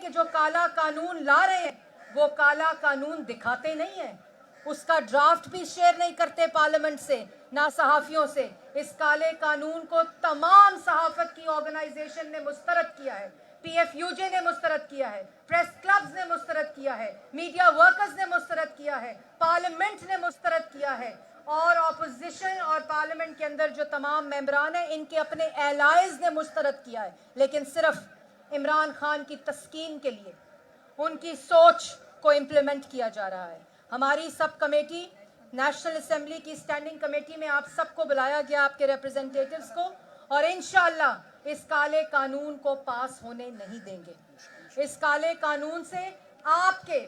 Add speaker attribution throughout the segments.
Speaker 1: کہ جو کالا قانون لا رہے ہیں وہ کالا قانون دکھاتے نہیں ہیں، اس کا ڈرافٹ بھی شیئر نہیں کرتے پارلیمنٹ سے نہ صحافیوں سے. اس کالے قانون کو تمام صحافت کی آرگنائزیشن نے مسترد کیا ہے، پی ایف یو جے نے مسترد کیا ہے، پریس کلبز نے مسترد کیا ہے، میڈیا ورکرز نے مسترد کیا ہے، پارلیمنٹ نے مسترد کیا ہے، اور اپوزیشن اور پارلیمنٹ کے اندر جو تمام ممبران ہیں ان کے اپنے ایلائز نے مسترد کیا ہے. لیکن صرف عمران خان کی تسکین کے لیے ان کی سوچ کو امپلیمنٹ کیا جا رہا ہے. ہماری سب کمیٹی نیشنل اسمبلی کی اسٹینڈنگ کمیٹی میں آپ سب کو بلایا گیا، آپ کے ریپرزنٹیٹیوز کو، اور انشاءاللہ اس کالے قانون کو پاس ہونے نہیں دیں گے. اس کالے قانون سے آپ کے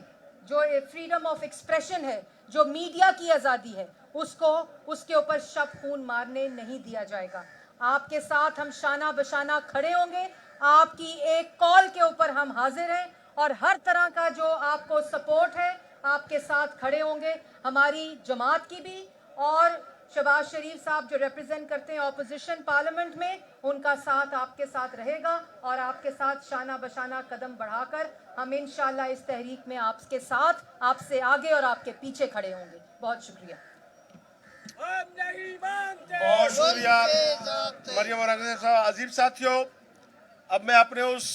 Speaker 1: جو فریڈم آف ایکسپریشن ہے، جو میڈیا کی آزادی ہے، اس کے اوپر شب خون مارنے نہیں دیا جائے گا. آپ کے ساتھ ہم شانہ بشانہ کھڑے ہوں گے، آپ کی ایک کال کے اوپر ہم حاضر ہیں، اور ہر طرح کا جو آپ کو سپورٹ ہے آپ کے ساتھ کھڑے ہوں گے. ہماری جماعت کی بھی، اور شہباز شریف صاحب جو ریپرزینٹ کرتے ہیں اپوزیشن پارلیمنٹ میں، ان کا ساتھ آپ کے ساتھ رہے گا، اور آپ کے ساتھ شانہ بشانہ قدم بڑھا کر ہم انشاءاللہ اس تحریک میں آپ کے ساتھ، آپ سے آگے اور آپ کے پیچھے کھڑے ہوں گے. بہت شکریہ.
Speaker 2: بہت شکریہ مریم اور انگریز صاحب. عظیم ساتھیوں، اب میں اپنے اس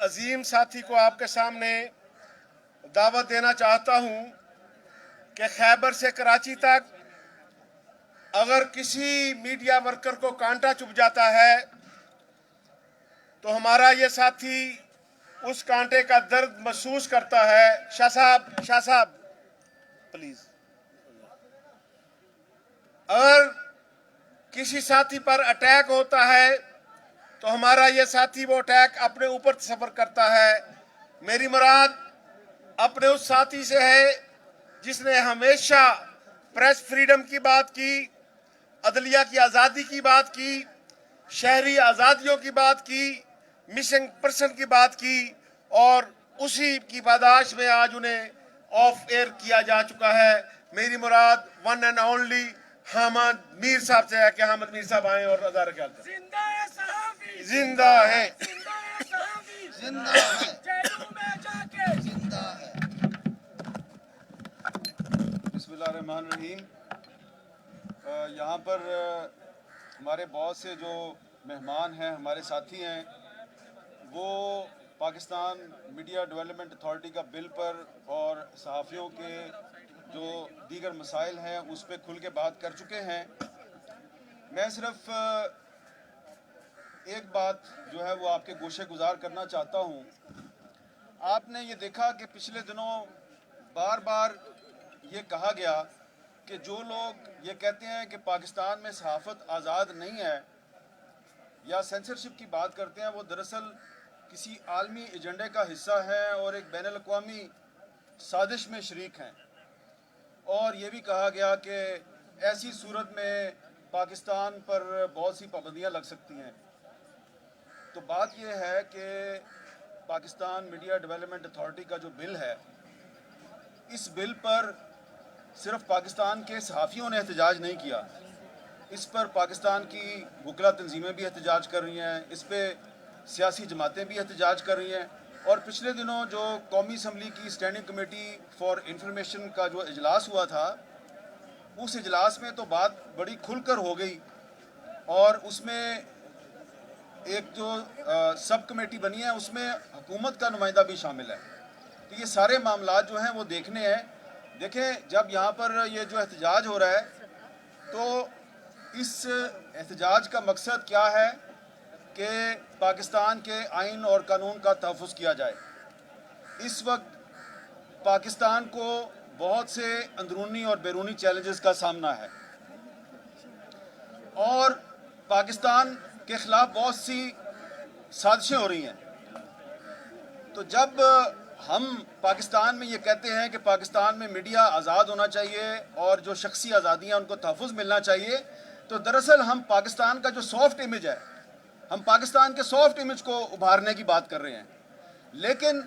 Speaker 2: عظیم ساتھی کو آپ کے سامنے دعوت دینا چاہتا ہوں کہ خیبر سے کراچی تک اگر کسی میڈیا ورکر کو کانٹا چبھ جاتا ہے تو ہمارا یہ ساتھی اس کانٹے کا درد محسوس کرتا ہے. شاہ صاحب پلیز. اگر کسی ساتھی پر اٹیک ہوتا ہے تو ہمارا یہ ساتھی وہ اٹیک اپنے اوپر تصور کرتا ہے. میری مراد اپنے اس ساتھی سے ہے جس نے ہمیشہ پریس فریڈم کی بات کی، عدلیہ کی آزادی کی بات کی، شہری آزادیوں کی بات کی، مسنگ پرسن کی بات کی، اور اسی کی پاداش میں آج انہیں آف ایئر کیا جا چکا ہے. میری مراد ون اینڈ اونلی حامد میر صاحب سے ہے کہ حامد میر صاحب آئیں اور ادارہ کیا کریں.
Speaker 3: زندہ ہے صحافی،
Speaker 2: زندہ ہے،
Speaker 3: زندہ ہے صحافی،
Speaker 4: زندہ ہے،
Speaker 3: جیلوں میں جا کے
Speaker 4: زندہ ہے.
Speaker 5: بسم اللہ الرحمن الرحیم. یہاں پر ہمارے بہت سے جو مہمان ہیں، ہمارے ساتھی ہیں، وہ پاکستان میڈیا ڈیولپمنٹ اتھارٹی کا بل پر اور صحافیوں کے جو دیگر مسائل ہیں اس پہ کھل کے بات کر چکے ہیں. میں صرف ایک بات جو ہے وہ آپ کے گوشے گزار کرنا چاہتا ہوں. آپ نے یہ دیکھا کہ پچھلے دنوں بار بار یہ کہا گیا کہ جو لوگ یہ کہتے ہیں کہ پاکستان میں صحافت آزاد نہیں ہے یا سینسرشپ کی بات کرتے ہیں، وہ دراصل کسی عالمی ایجنڈے کا حصہ ہیں اور ایک بین الاقوامی سازش میں شریک ہیں. اور یہ بھی کہا گیا کہ ایسی صورت میں پاکستان پر بہت سی پابندیاں لگ سکتی ہیں. تو بات یہ ہے کہ پاکستان میڈیا ڈیولپمنٹ اتھارٹی کا جو بل ہے، اس بل پر صرف پاکستان کے صحافیوں نے احتجاج نہیں کیا، اس پر پاکستان کی وکلا تنظیمیں بھی احتجاج کر رہی ہیں، اس پہ سیاسی جماعتیں بھی احتجاج کر رہی ہیں. اور پچھلے دنوں جو قومی اسمبلی کی اسٹینڈنگ کمیٹی فار انفارمیشن کا جو اجلاس ہوا تھا، اس اجلاس میں تو بات بڑی کھل کر ہو گئی، اور اس میں ایک جو سب کمیٹی بنی ہے اس میں حکومت کا نمائندہ بھی شامل ہے. تو یہ سارے معاملات جو ہیں وہ دیکھنے ہیں. دیکھیں، جب یہاں پر یہ جو احتجاج ہو رہا ہے تو اس احتجاج کا مقصد کیا ہے کہ پاکستان کے آئین اور قانون کا تحفظ کیا جائے. اس وقت پاکستان کو بہت سے اندرونی اور بیرونی چیلنجز کا سامنا ہے، اور پاکستان کے خلاف بہت سی سازشیں ہو رہی ہیں. تو جب ہم پاکستان میں یہ کہتے ہیں کہ پاکستان میں میڈیا آزاد ہونا چاہیے اور جو شخصی آزادیاں ان کو تحفظ ملنا چاہیے، تو دراصل ہم پاکستان کا جو سافٹ امیج ہے، ہم پاکستان کے سافٹ امیج کو ابھارنے کی بات کر رہے ہیں. لیکن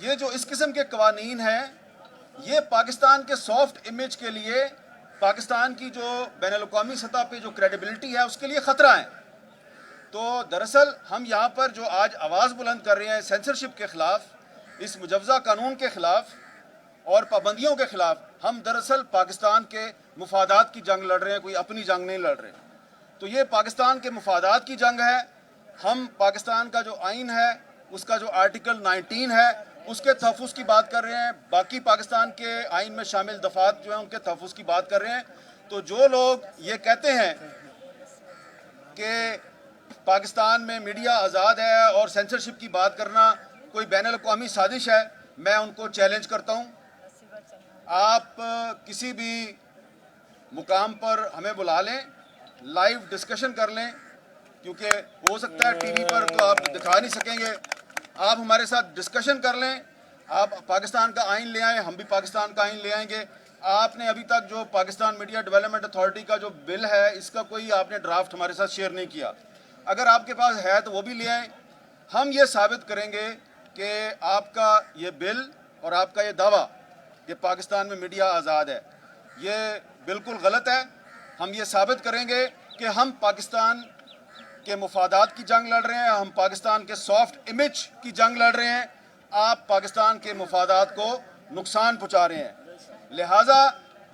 Speaker 5: یہ جو اس قسم کے قوانین ہیں، یہ پاکستان کے سافٹ امیج کے لیے، پاکستان کی جو بین الاقوامی سطح پہ جو کریڈیبلٹی ہے اس کے لیے خطرہ ہیں. تو دراصل ہم یہاں پر جو آج آواز بلند کر رہے ہیں سینسرشپ کے خلاف، اس مجوزہ قانون کے خلاف اور پابندیوں کے خلاف ہم دراصل پاکستان کے مفادات کی جنگ لڑ رہے ہیں، کوئی اپنی جنگ نہیں لڑ رہے. تو یہ پاکستان کے مفادات کی جنگ ہے. ہم پاکستان کا جو آئین ہے اس کا جو آرٹیکل 19 ہے اس کے تحفظ کی بات کر رہے ہیں. باقی پاکستان کے آئین میں شامل دفعات جو ہیں ان کے تحفظ کی بات کر رہے ہیں. تو جو لوگ یہ کہتے ہیں کہ پاکستان میں میڈیا آزاد ہے اور سینسرشپ کی بات کرنا کوئی بین الاقوامی سازش ہے، میں ان کو چیلنج کرتا ہوں. آپ کسی بھی مقام پر ہمیں بلا لیں، لائیو ڈسکشن کر لیں، کیونکہ ہو سکتا ہے ٹی وی پر تو آپ دکھا نہیں سکیں گے. آپ ہمارے ساتھ ڈسکشن کر لیں. آپ پاکستان کا آئین لے آئیں، ہم بھی پاکستان کا آئین لے آئیں گے. آپ نے ابھی تک جو پاکستان میڈیا ڈیولپمنٹ اتھارٹی کا جو بل ہے اس کا کوئی آپ نے ڈرافٹ ہمارے ساتھ شیئر نہیں کیا. اگر آپ کے پاس ہے تو وہ بھی لے آئیں. ہم یہ ثابت کریں گے کہ آپ کا یہ بل اور آپ کا یہ دعویٰ کہ پاکستان میں میڈیا آزاد ہے یہ بالکل غلط ہے. ہم یہ ثابت کریں گے کہ ہم پاکستان کے مفادات کی جنگ لڑ رہے ہیں، ہم پاکستان کے سافٹ امیج کی جنگ لڑ رہے ہیں. آپ پاکستان کے مفادات کو نقصان پہنچا رہے ہیں. لہٰذا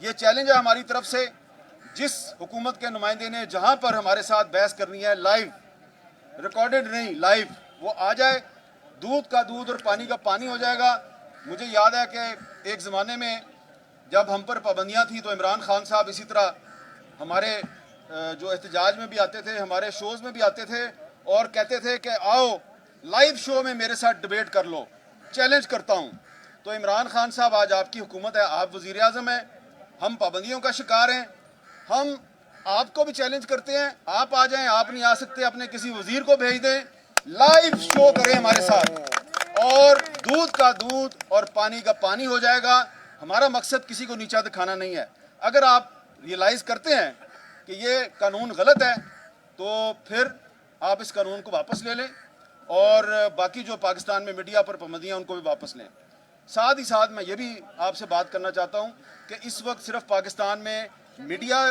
Speaker 5: یہ چیلنج ہے ہماری طرف سے. جس حکومت کے نمائندے نے جہاں پر ہمارے ساتھ بحث کرنی ہے، لائیو، ریکارڈڈ نہیں، لائیو، وہ آ جائے. دودھ کا دودھ اور پانی کا پانی ہو جائے گا. مجھے یاد ہے کہ ایک زمانے میں جب ہم پر پابندیاں تھیں تو عمران خان صاحب اسی طرح ہمارے جو احتجاج میں بھی آتے تھے، ہمارے شوز میں بھی آتے تھے اور کہتے تھے کہ آؤ لائیو شو میں میرے ساتھ ڈیبیٹ کر لو، چیلنج کرتا ہوں. تو عمران خان صاحب آج آپ کی حکومت ہے، آپ وزیر اعظم ہیں، ہم پابندیوں کا شکار ہیں. ہم آپ کو بھی چیلنج کرتے ہیں، آپ آ جائیں. آپ نہیں آ سکتے اپنے کسی وزیر کو بھیج دیں، لائیو شو کریں ہمارے ساتھ اور دودھ کا دودھ اور پانی کا پانی ہو جائے گا. ہمارا مقصد کسی کو نیچا دکھانا نہیں ہے. اگر آپ ریئلائز کرتے ہیں کہ یہ قانون غلط ہے تو پھر آپ اس قانون کو واپس لے لیں اور باقی جو پاکستان میں میڈیا پر پابندیاں ان کو بھی واپس لیں. ساتھ ہی ساتھ میں یہ بھی آپ سے بات کرنا چاہتا ہوں کہ اس وقت صرف پاکستان میں میڈیا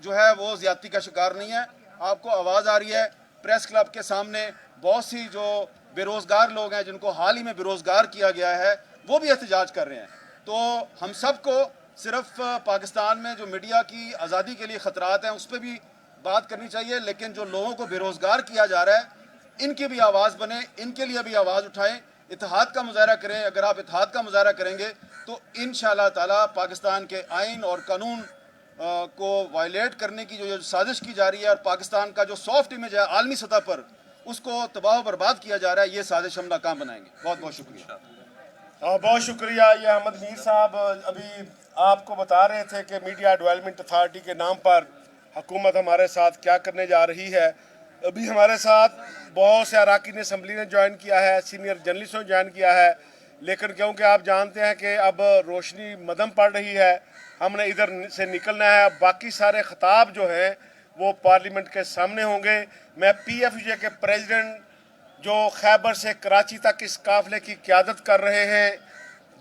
Speaker 5: جو ہے وہ زیادتی کا شکار نہیں ہے. آپ کو آواز آ رہی ہے پریس کلب کے سامنے بہت سی جو بے روزگار لوگ ہیں جن کو حال ہی میں بے روزگار کیا گیا ہے وہ بھی احتجاج کر رہے ہیں. تو ہم سب کو صرف پاکستان میں جو میڈیا کی آزادی کے لیے خطرات ہیں اس پہ بھی بات کرنی چاہیے، لیکن جو لوگوں کو بے روزگار کیا جا رہا ہے ان کی بھی آواز بنے، ان کے لیے بھی آواز اٹھائیں، اتحاد کا مظاہرہ کریں. اگر آپ اتحاد کا مظاہرہ کریں گے تو انشاءاللہ تعالی پاکستان کے آئین اور قانون کو وائلیٹ کرنے کی جو سازش کی جا رہی ہے اور پاکستان کا جو سافٹ امیج ہے عالمی سطح پر اس کو تباہ و برباد کیا جا رہا ہے، یہ سازش ہم ناکام بنائیں گے. بہت بہت شکریہ.
Speaker 2: بہت شکریہ. یہ احمد میر صاحب ابھی آپ کو بتا رہے تھے کہ میڈیا ڈیولپمنٹ اتھارٹی کے نام پر حکومت ہمارے ساتھ کیا کرنے جا رہی ہے. ابھی ہمارے ساتھ بہت سے اراکین اسمبلی نے جوائن کیا ہے، سینئر جرنلسٹوں نے جوائن کیا ہے، لیکن کیونکہ آپ جانتے ہیں کہ اب روشنی مدھم پڑ رہی ہے، ہم نے ادھر سے نکلنا ہے. باقی سارے خطاب جو ہیں وہ پارلیمنٹ کے سامنے ہوں گے. میں پی ایف جے کے پریزیڈنٹ جو خیبر سے کراچی تک اس قافلے کی قیادت کر رہے ہیں،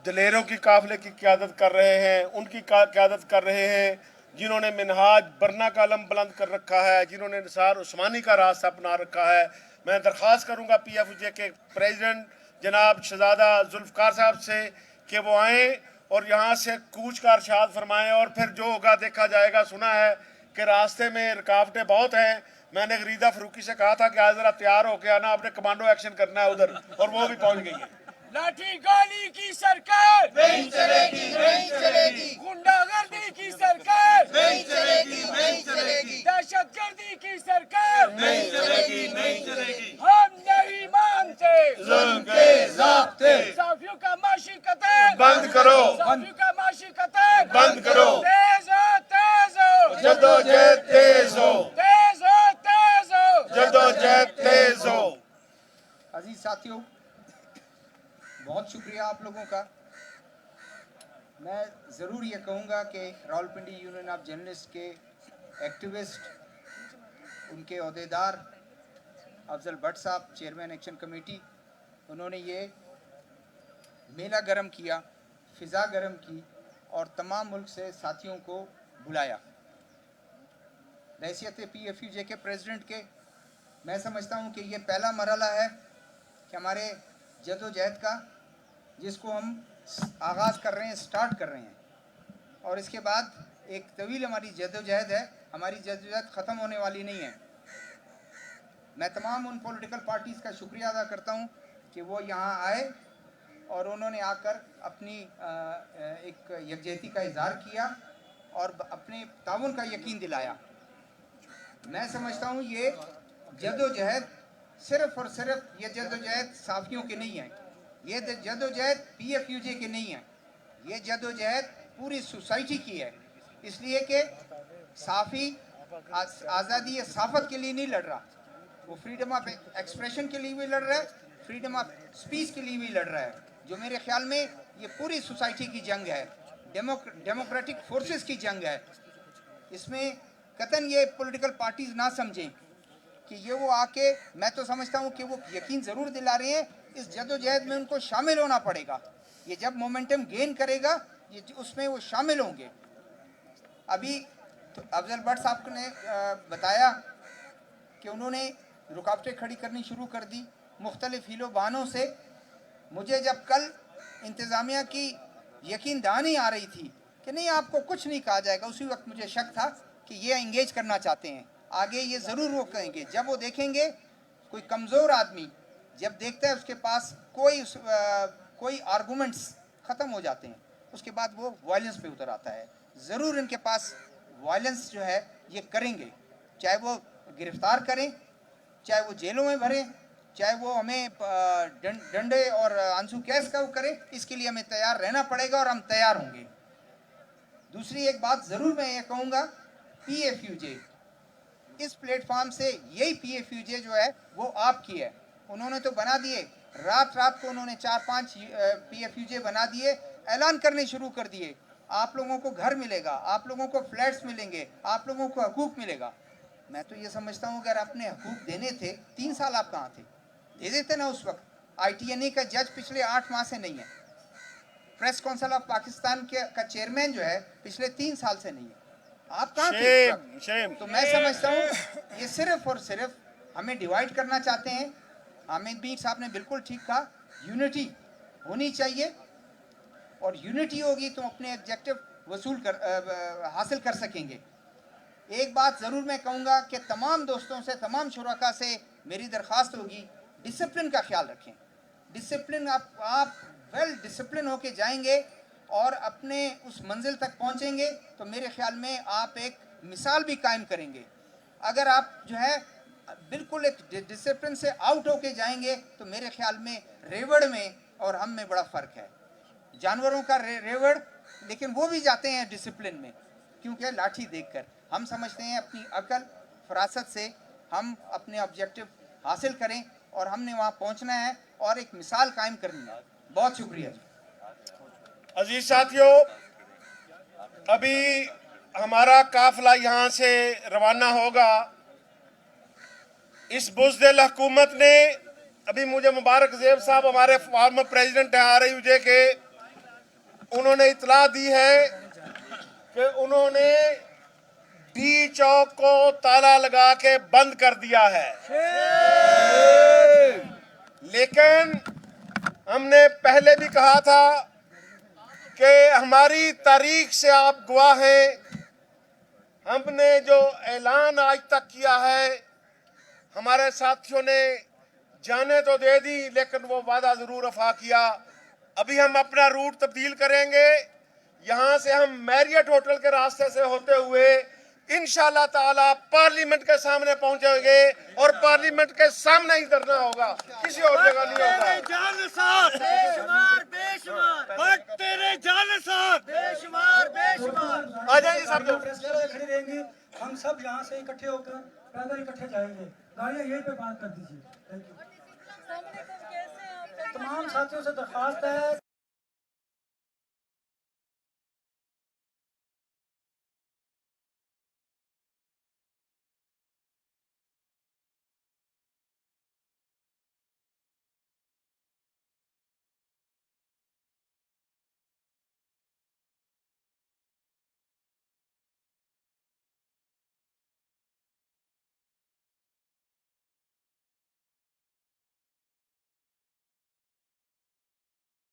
Speaker 2: دلیروں کی قافلے کی قیادت کر رہے ہیں، ان کی قیادت کر رہے ہیں جنہوں نے منہاج برنا کا علم بلند کر رکھا ہے، جنہوں نے نثار عثمانی کا راستہ اپنا رکھا ہے. میں درخواست کروں گا پی ایف جے کے پریزیڈنٹ جناب شہزادہ ذوالفقار صاحب سے کہ وہ آئیں اور یہاں سے کوچ کا ارشاد فرمائیں اور پھر جو ہوگا دیکھا جائے گا. سنا ہے کہ راستے میں رکاوٹیں بہت ہیں. میں نے غریدہ فروکی سے کہا تھا کہ آج ذرا تیار ہو کے آنا، آپ نے کمانڈو ایکشن کرنا ہے ادھر، اور وہ بھی پہنچ گئی ہے.
Speaker 3: لاٹھی گولی کی سرکار
Speaker 4: نہیں چلے گی، نہیں چلے گی،
Speaker 3: غنڈہ گردی کی سرکار
Speaker 4: نہیں چلے گی، نہیں چلے گی،
Speaker 3: دہشت گردی کی سرکار
Speaker 4: نہیں چلے گی، نہیں چلے گی.
Speaker 3: ہم نہیں مانتے
Speaker 4: ظلم کے ضابطے
Speaker 3: صحافیوں کا معاشی قتل
Speaker 2: بند کرو،
Speaker 3: صحافیوں کا معاشی قتل
Speaker 2: بند کرو.
Speaker 3: تیز ہو، تیز ہو،
Speaker 2: جدوجہد تیز ہو،
Speaker 3: تیز ہو، تیز ہو.
Speaker 2: جدوجہد تیز ہو.
Speaker 6: عزیز ساتھیوں، بہت شکریہ آپ لوگوں کا. میں ضرور یہ کہوں گا کہ راولپنڈی یونین آف جرنلسٹ کے ایکٹیوسٹ، ان کے عہدیدار افضل بٹ صاحب، چیئرمین ایکشن کمیٹی، انہوں نے یہ میلہ گرم کیا، فضا گرم کی اور تمام ملک سے ساتھیوں کو بلایا. بحیثیت پی ایف یو جے کے پریزیڈنٹ کے میں سمجھتا ہوں کہ یہ پہلا مرحلہ ہے کہ ہمارے جد و جہد کا، جس کو ہم آغاز کر رہے ہیں، سٹارٹ کر رہے ہیں، اور اس کے بعد ایک طویل ہماری جدوجہد ہے. ہماری جدوجہد ختم ہونے والی نہیں ہے. میں تمام ان پولیٹیکل پارٹیز کا شکریہ ادا کرتا ہوں کہ وہ یہاں آئے اور انہوں نے آ کر اپنی ایک یکجہتی کا اظہار کیا اور اپنے تعاون کا یقین دلایا. میں سمجھتا ہوں یہ جدوجہد صرف اور صرف یہ جدوجہد صحافیوں کے نہیں ہے، یہ جدوجہد پی ایف یو جے کے نہیں ہے، یہ جدوجہد پوری سوسائٹی کی ہے. اس لیے کہ صحافی آزادی صحافت کے لیے نہیں لڑ رہا، وہ فریڈم آف ایکسپریشن کے لیے بھی لڑ رہا ہے، فریڈم آف اسپیچ کے لیے بھی لڑ رہا ہے، جو میرے خیال میں یہ پوری سوسائٹی کی جنگ ہے، ڈیموکریٹک فورسز کی جنگ ہے. اس میں قطعاً یہ پولیٹیکل پارٹیز نہ سمجھیں کہ یہ وہ آ کے، میں تو سمجھتا ہوں کہ وہ یقین ضرور دلا رہے ہیں، اس جدوجہد میں ان کو شامل ہونا پڑے گا. یہ جب مومنٹم گین کرے گا اس میں وہ شامل ہوں گے. ابھی افضل بٹ صاحب نے بتایا کہ انہوں نے رکاوٹیں کھڑی کرنی شروع کر دی مختلف ہیلوں بہانوں سے. مجھے جب کل انتظامیہ کی یقین دہانی آ رہی تھی کہ نہیں آپ کو کچھ نہیں کہا جائے گا، اسی وقت مجھے شک تھا کہ یہ انگیج کرنا چاہتے ہیں، آگے یہ ضرور وہ کہیں گے. جب وہ دیکھیں گے کوئی کمزور آدمی جب دیکھتا ہے اس کے پاس کوئی آرگومنٹس ختم ہو جاتے ہیں، اس کے بعد وہ وائلنس پہ اتر آتا ہے. ضرور ان کے پاس وائلنس جو ہے یہ کریں گے، چاہے وہ گرفتار کریں، چاہے وہ جیلوں میں بھریں، چاہے وہ ہمیں ڈنڈے اور آنسو گیس کا وہ کریں. اس کے لیے ہمیں تیار رہنا پڑے گا اور ہم تیار ہوں گے. دوسری ایک بات ضرور میں یہ کہوں گا، پی ایف یو جے اس پلیٹ فارم سے، یہی پی ایف یو جے جو ہے وہ آپ کی ہے. انہوں نے تو بنا دیے، رات کو انہوں نے 4-5 پی ایف یو جے بنا دیے، اعلان کرنے شروع کر دیے. آپ لوگوں کو گھر ملے گا، آپ لوگوں کو فلیٹس ملیں گے، آپ لوگوں کو حقوق ملے گا. میں تو یہ سمجھتا ہوں اگر اپنے حقوق دینے تھے 3 سال آپ کہاں تھے؟ دے دیتے نا اس وقت. آئی ٹی این ای کا جج پچھلے 8 ماہ سے نہیں ہے، پریس کونسل آف پاکستان کا چیئرمین جو ہے پچھلے 3 سال سے نہیں ہے. آپ کہاں تھے اس وقت؟ تو میں سمجھتا ہوں یہ صرف اور صرف ہمیں ڈیوائیڈ کرنا چاہتے ہیں. حامد میر صاحب نے بالکل ٹھیک کہا، یونٹی ہونی چاہیے، اور یونٹی ہوگی تو اپنے ایگزیکٹو حاصل کر سکیں گے. ایک بات ضرور میں کہوں گا کہ تمام دوستوں سے، تمام شرکاء سے میری درخواست ہوگی، ڈسپلن کا خیال رکھیں. ڈسپلن، آپ ویل ڈسپلن ہو کے جائیں گے اور اپنے اس منزل تک پہنچیں گے تو میرے خیال میں آپ ایک مثال بھی قائم کریں گے. اگر آپ جو ہے بالکل ایک ڈسپلن سے آؤٹ ہو کے جائیں گے تو میرے خیال میں ریوڑ میں اور ہم میں بڑا فرق ہے. جانوروں کا ریوڑ، لیکن وہ بھی جاتے ہیں ڈسپلن میں، کیونکہ لاٹھی دیکھ کر. ہم سمجھتے ہیں اپنی عقل فراست سے ہم اپنے آبجیکٹو حاصل کریں اور ہم نے وہاں پہنچنا ہے اور ایک مثال قائم کرنی ہے. بہت شکریہ.
Speaker 2: عزیز ساتھیوں، ابھی ہمارا قافلہ یہاں سے روانہ ہوگا. اس بزدل حکومت نے، ابھی مجھے مبارک زیب صاحب ہمارے فارمر پریزیڈنٹ ہیں آر آئی یو جے کے، انہوں نے اطلاع دی ہے کہ انہوں نے ڈی چوک کو تالا لگا کے بند کر دیا ہے. لیکن ہم نے پہلے بھی کہا تھا کہ ہماری تاریخ سے آپ گواہ ہیں، ہم نے جو اعلان آج تک کیا ہے، ہمارے ساتھیوں نے جانیں تو دے دی لیکن وہ وعدہ ضرور وفا کیا. ابھی ہم اپنا روٹ تبدیل کریں گے، یہاں سے ہم میریٹ ہوٹل کے راستے سے ہوتے ہوئے انشاءاللہ تعالی پارلیمنٹ کے سامنے پہنچیں گے، اور پارلیمنٹ کے سامنے ہی دھرنا ہوگا، کسی اور جگہ نہیں ہوگا.
Speaker 3: تیرے جان ساتھ بے شمار بے شمار، بٹ تیرے جان ساتھ بے شمار بے شمار.
Speaker 2: آ جائیں جی صاحب.
Speaker 7: کھڑی رہیں گی، ہم سب یہاں سے اکٹھے ہو کر پیدل اکٹھے جائیں گے. گاڑیاں یہیں پہ بند کر دیجیے. Thank you. تمام ساتھیوں سے درخواست ہے